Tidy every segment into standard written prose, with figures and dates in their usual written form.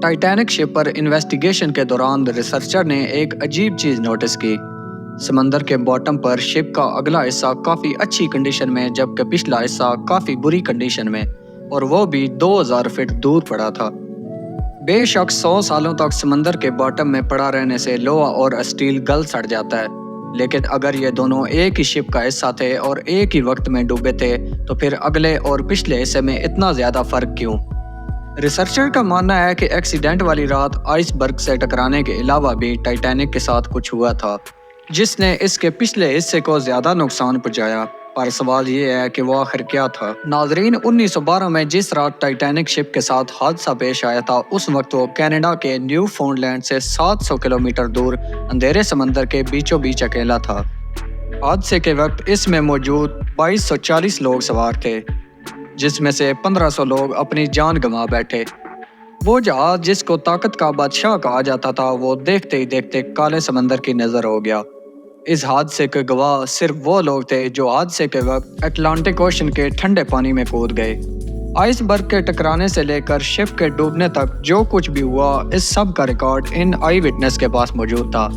Titanic شپ پر investigation کے دوران researcher نے ایک عجیب چیز نوٹس کی۔ سمندر کے باٹم پر شپ کا اگلا حصہ کافی اچھی کنڈیشن میں جبکہ پچھلا حصہ کافی بری کنڈیشن میں، اور وہ بھی 2000 فٹ دور پڑا تھا۔ بے شک 100 سالوں تک سمندر کے باٹم میں پڑا رہنے سے لوہا اور اسٹیل گل سڑ جاتا ہے، لیکن اگر یہ دونوں ایک ہی شپ کا حصہ تھے اور ایک ہی وقت میں ڈوبے تھے تو پھر اگلے اور پچھلے حصے میں اتنا زیادہ فرق کیوں؟ ریسرچر کا ماننا ہے کہ ایکسیڈنٹ والی رات آئس برگ سے ٹکرانے کے علاوہ بھی ٹائٹینک کے ساتھ کچھ ہوا تھا جس نے اس کے پچھلے حصے کو زیادہ نقصان پہنچایا، پر سوال یہ ہے کہ وہ آخر کیا تھا۔ ناظرین، 1912 میں جس رات ٹائٹینک شپ کے ساتھ حادثہ پیش آیا تھا اس وقت وہ کینیڈا کے نیو فاؤنڈ لینڈ سے 700 کلومیٹر دور اندھیرے سمندر کے بیچوں بیچ اکیلا تھا۔ حادثے کے وقت اس میں موجود 2240 لوگ سوار تھے، جس میں سے 1500 لوگ اپنی جان گنوا بیٹھے۔ وہ جہاز جس کو طاقت کا بادشاہ کہا جاتا تھا وہ دیکھتے ہی دیکھتے کالے سمندر کی نظر ہو گیا۔ اس حادثے کے گواہ صرف وہ لوگ تھے جو حادثے کے وقت اٹلانٹک اوشن کے ٹھنڈے پانی میں کود گئے۔ آئس برگ کے ٹکرانے سے لے کر شپ کے ڈوبنے تک جو کچھ بھی ہوا، اس سب کا ریکارڈ ان آئی وٹنس کے پاس موجود تھا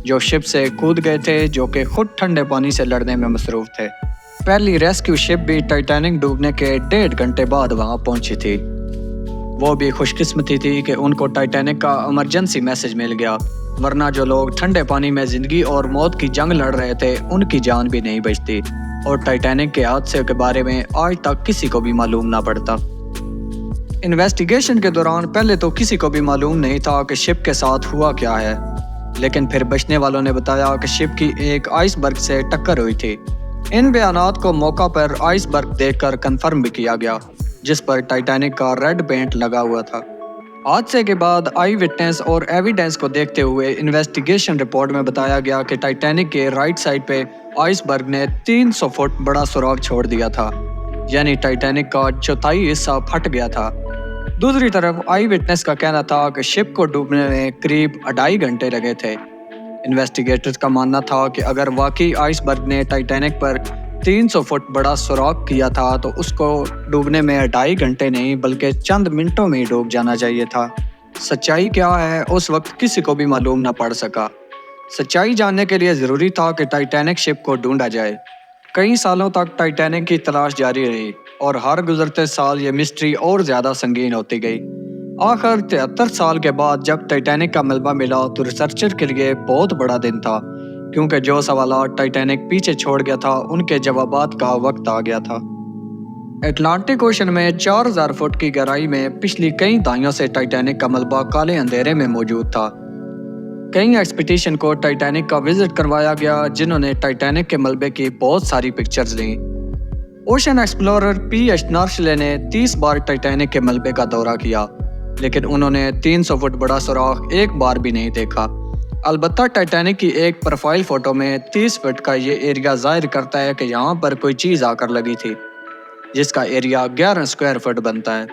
جو شپ سے کود گئے تھے، جو کہ خود ٹھنڈے پانی سے لڑنے میں مصروف تھے۔ پہلی ریسکیو شپ بھی ٹائٹینک ڈوبنے کے 1.5 گھنٹے بعد وہاں پہنچی تھی۔ وہ بھی خوش قسمتی تھی کہ ان کو ٹائٹینک کا ایمرجنسی میسج مل گیا، ورنہ جو لوگ ٹھنڈے پانی میں زندگی اور موت کی جنگ لڑ رہے تھے ان کی جان بھی نہیں بچتی، اور ٹائٹینک کے حادثے کے بارے میں آج تک کسی کو بھی معلوم نہ پڑتا۔ انویسٹیگیشن کے دوران پہلے تو کسی کو بھی معلوم نہیں تھا کہ شپ کے ساتھ ہوا کیا ہے، لیکن پھر بچنے والوں نے بتایا کہ شپ کی ایک آئس برگ سے ٹکر ہوئی تھی۔ ان بیانات کو موقع پر آئس برگ دیکھ کر کنفرم بھی کیا گیا، جس پر ٹائٹینک کا ریڈ پینٹ لگا ہوا تھا۔ حادثے کے بعد آئی وٹنس اور ایویڈنس کو دیکھتے ہوئے انویسٹیگیشن رپورٹ میں بتایا گیا کہ ٹائٹینک کے رائٹ سائڈ پہ آئس برگ نے 300 فٹ بڑا سوراخ چھوڑ دیا تھا، یعنی ٹائٹینک کا چوتھائی حصہ پھٹ گیا تھا۔ دوسری طرف آئی وٹنس کا کہنا تھا کہ شپ کو ڈوبنے میں قریب 2.5 گھنٹے لگے تھے۔ انویسٹیگیٹرز کا ماننا تھا کہ اگر واقعی آئس برگ نے ٹائٹینک پر 300 فٹ بڑا سوراخ کیا تھا تو اس کو ڈوبنے میں 2.5 گھنٹے نہیں بلکہ چند منٹوں میں ہی ڈوب جانا چاہیے تھا۔ سچائی کیا ہے اس وقت کسی کو بھی معلوم نہ پڑ سکا۔ سچائی جاننے کے لیے ضروری تھا کہ ٹائٹینک شپ کو ڈھونڈا جائے۔ کئی سالوں تک ٹائٹینک کی تلاش جاری رہی اور ہر گزرتے سال یہ مسٹری اور زیادہ سنگین ہوتی گئی۔ آخر 73 سال کے بعد جب ٹائٹینک کا ملبہ ملا تو ریسرچر کے لیے بہت بڑا دن تھا، کیونکہ جو سوالات ٹائٹینک پیچھے چھوڑ گیا تھا ان کے جوابات کا وقت آ گیا تھا۔ اٹلانٹک اوشن میں 4000 فٹ کی گہرائی میں پچھلی کئی دہائیوں سے ٹائٹینک کا ملبہ کالے اندھیرے میں موجود تھا۔ کئی ایکسپیڈیشن کو ٹائٹینک کا وزٹ کروایا گیا جنہوں نے ٹائٹینک کے ملبے کی بہت ساری پکچرز لیں۔ اوشن ایکسپلورر PH نارشلے نے 30 بار ٹائٹینک کے ملبے کا دورہ کیا، لیکن انہوں نے 300 فٹ بڑا سوراخ ایک بار بھی نہیں دیکھا۔ البتہ ٹائٹینک کی ایک پروفائل فوٹو میں 30 فٹ کا یہ ایریا ظاہر کرتا ہے کہ یہاں پر کوئی چیز آ کر لگی تھی، جس کا ایریا 11 اسکوائر فٹ بنتا ہے،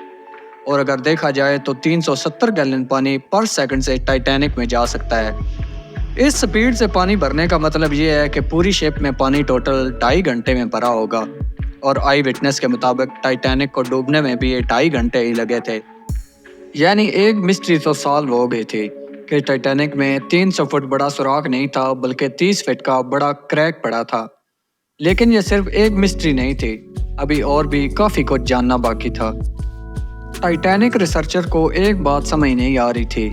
اور اگر دیکھا جائے تو 370 گیلن پانی پر سیکنڈ سے ٹائٹینک میں جا سکتا ہے۔ اس سپیڈ سے پانی بھرنے کا مطلب یہ ہے کہ پوری شپ میں پانی ٹوٹل 2.5 گھنٹے میں بھرا ہوگا، اور آئی وٹنس کے مطابق ٹائٹینک کو ڈوبنے میں بھی 2.5 گھنٹے ہی لگے تھے۔ یعنی ایک مسٹری تو سالو ہو گئی تھی کہ ٹائٹینک میں 300 فٹ بڑا سوراخ نہیں تھا بلکہ 30 فٹ کا بڑا کریک پڑا تھا۔ لیکن یہ صرف ایک مسٹری نہیں تھی، ابھی اور بھی کافی کچھ جاننا باقی تھا۔ ٹائٹینک ریسرچر کو ایک بات سمجھ نہیں آ رہی تھی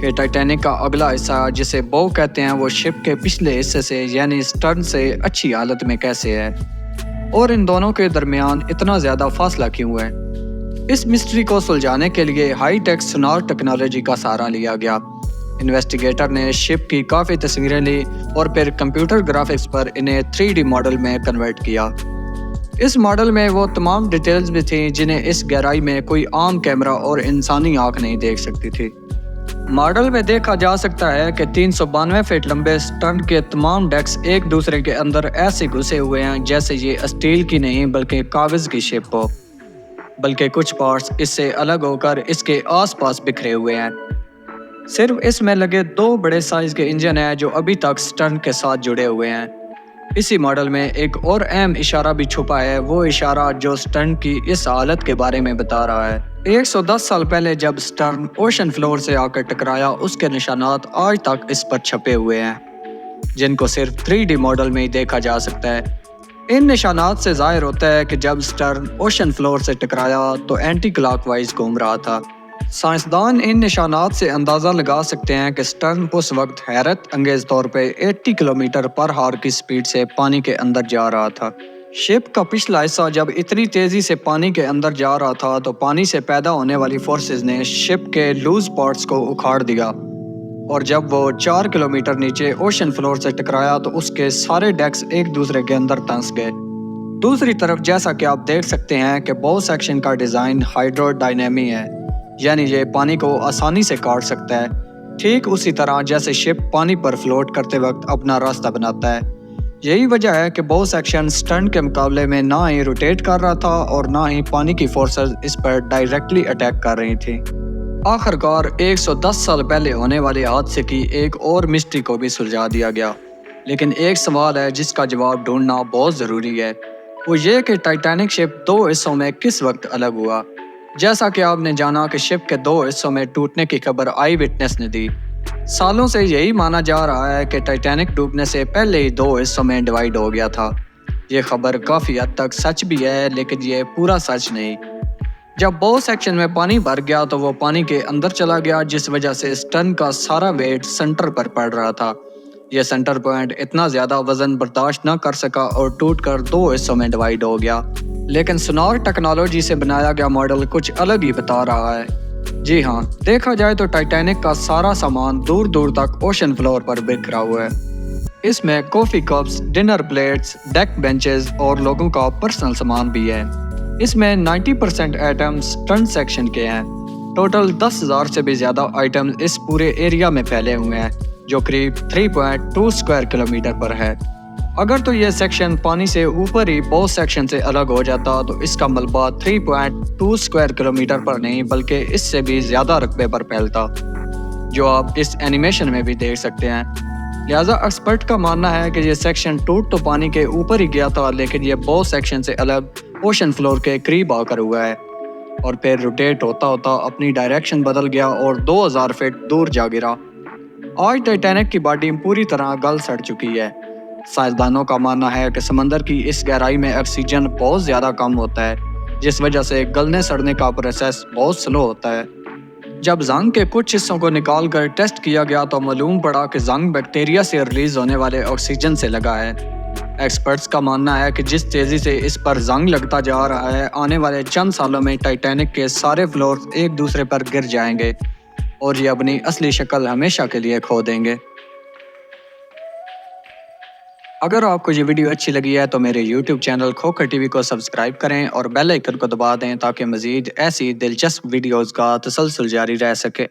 کہ ٹائٹینک کا اگلا حصہ جسے بو کہتے ہیں وہ شپ کے پچھلے حصے سے یعنی سٹرن سے اچھی حالت میں کیسے ہے، اور ان دونوں کے درمیان اتنا زیادہ فاصلہ کیوں ہے۔ اس مسٹری کو سلجھانے کے لیے ہائی ٹیک سونار ٹیکنالوجی کا سہارا لیا گیا۔ انویسٹیگیٹر نے شپ کی کافی تصویریں لی اور پھر کمپیوٹر گرافکس پر انہیں 3D ماڈل میں کنورٹ کیا۔ اس ماڈل میں وہ تمام ڈیٹیلز بھی تھیں جنہیں اس گہرائی میں کوئی عام کیمرہ اور انسانی آنکھ نہیں دیکھ سکتی تھی۔ ماڈل میں دیکھا جا سکتا ہے کہ 392 فٹ لمبے سٹرن کے تمام ڈیکس ایک دوسرے کے اندر ایسے گھسے ہوئے ہیں جیسے یہ اسٹیل کی نہیں بلکہ کاغذ کی شپ ہو، بلکہ کچھ پارٹس اس سے الگ ہو کر اس کے آس پاس بکھرے ہوئے ہیں۔ صرف اس میں لگے 2 بڑے سائز کے انجن ہیں جو ابھی تک سٹرن کے ساتھ جڑے ہوئے ہیں۔ اسی ماڈل میں ایک اور اہم اشارہ بھی چھپا ہے، وہ اشارہ جو سٹرن کی اس حالت کے بارے میں بتا رہا ہے۔ 110 سال پہلے جب سٹرن اوشن فلور سے آ کر ٹکرایا، اس کے نشانات آج تک اس پر چھپے ہوئے ہیں، جن کو صرف 3D ماڈل میں ہی دیکھا جا سکتا ہے۔ ان نشانات سے ظاہر ہوتا ہے کہ جب سٹرن اوشن فلور سے ٹکرایا تو اینٹی کلاک وائز گھوم رہا تھا۔ سائنسدان ان نشانات سے اندازہ لگا سکتے ہیں کہ سٹرن اس وقت حیرت انگیز طور پہ 80 کلومیٹر پر ہار کی سپیڈ سے پانی کے اندر جا رہا تھا۔ شپ کا پچھلا حصہ جب اتنی تیزی سے پانی کے اندر جا رہا تھا تو پانی سے پیدا ہونے والی فورسز نے شپ کے لوز پارٹس کو اکھاڑ دیا، اور جب وہ 4 کلومیٹر نیچے اوشن فلور سے ٹکرایا تو اس کے سارے ڈیکس ایک دوسرے کے اندر دھنس گئے۔ دوسری طرف جیسا کہ آپ دیکھ سکتے ہیں کہ بو سیکشن کا ڈیزائن ہائیڈرو ڈائنامی ہے، یعنی یہ پانی کو آسانی سے کاٹ سکتا ہے، ٹھیک اسی طرح جیسے شپ پانی پر فلوٹ کرتے وقت اپنا راستہ بناتا ہے۔ یہی وجہ ہے کہ بو سیکشن سٹرن کے مقابلے میں نہ ہی روٹیٹ کر رہا تھا اور نہ ہی پانی کی فورسز اس پر ڈائریکٹلی اٹیک کر رہی تھی۔ آخر کار 110 سال پہلے ہونے والے حادثے کی ایک اور مسٹری کو بھی سلجھا دیا گیا، لیکن ایک سوال ہے جس کا جواب ڈھونڈنا بہت ضروری ہے، وہ یہ کہ ٹائٹینک شپ 2 حصوں میں کس وقت الگ ہوا؟ جیسا کہ آپ نے جانا کہ شپ کے 2 حصوں میں ٹوٹنے کی خبر آئی وٹنس نے دی۔ سالوں سے یہی مانا جا رہا ہے کہ ٹائٹینک ڈوبنے سے پہلے ہی 2 حصوں میں ڈیوائیڈ ہو گیا تھا۔ یہ خبر کافی حد تک سچ بھی ہے، لیکن یہ پورا سچ نہیں۔ جب بو سیکشن میں پانی بھر گیا تو وہ پانی کے اندر چلا گیا، جس وجہ سے سٹرن کا سارا ویٹ سنٹر پر پڑ رہا تھا۔ یہ سنٹر پوائنٹ اتنا زیادہ وزن برداشت نہ کر سکا اور ٹوٹ کر 2 حصوں میں ڈیوائیڈ ہو گیا۔ لیکن سونار ٹیکنالوجی سے بنایا گیا ماڈل کچھ الگ ہی بتا رہا ہے۔ جی ہاں، دیکھا جائے تو ٹائٹینک کا سارا سامان دور دور تک اوشن فلور پر بکھرا ہوا ہے۔ اس میں کافی cups, dinner plates, deck benches اور لوگوں کا پرسنل سامان بھی ہے۔ اس میں 90% آئٹمز سٹرن سیکشن کے ہیں۔ ٹوٹل 10,000 سے بھی زیادہ آئٹمز اس پورے ایریا میں پھیلے ہوئے ہیں، جو قریب 3.2 اسکوائر کلومیٹر پر ہے۔ اگر تو یہ سیکشن پانی سے اوپر ہی بو سیکشن سے الگ ہو جاتا تو اس کا ملبہ 3.2 اسکوائر کلومیٹر پر نہیں بلکہ اس سے بھی زیادہ رقبے پر پھیلتا، جو آپ اس اینیمیشن میں بھی دیکھ سکتے ہیں۔ لہٰذا ایکسپرٹ کا ماننا ہے کہ یہ سیکشن ٹوٹ تو پانی کے اوپر ہی گیا تھا، لیکن یہ بو سیکشن سے الگ اوشن فلور کے قریب آ کر ہوا ہے، اور پھر روٹیٹ ہوتا ہوتا اپنی ڈائریکشن بدل گیا اور 2000 فٹ دور جا گرا۔ آج ٹائٹینک کی باڈی پوری طرح گل سڑ چکی ہے۔ سائنسدانوں کا ماننا ہے کہ سمندر کی اس گہرائی میں آکسیجن بہت زیادہ کم ہوتا ہے، جس وجہ سے گلنے سڑنے کا پروسیس بہت سلو ہوتا ہے۔ جب زنگ کے کچھ حصوں کو نکال کر ٹیسٹ کیا گیا تو معلوم پڑا کہ زنگ بیکٹیریا سے ریلیز ہونے والے آکسیجن سے لگا ہے۔ ایکسپرٹس کا ماننا ہے کہ جس تیزی سے اس پر زنگ لگتا جا رہا ہے، آنے والے چند سالوں میں ٹائٹینک کے سارے فلورز ایک دوسرے پر گر جائیں گے اور یہ اپنی اصلی شکل ہمیشہ کے لیے کھو دیں گے۔ اگر آپ کو یہ ویڈیو اچھی لگی ہے تو میرے YouTube channel Khokhar T V کو سبسکرائب کریں اور بیل آئیکن کو دبا دیں تاکہ مزید ایسی دلچسپ ویڈیوز کا تسلسل جاری رہ سکے۔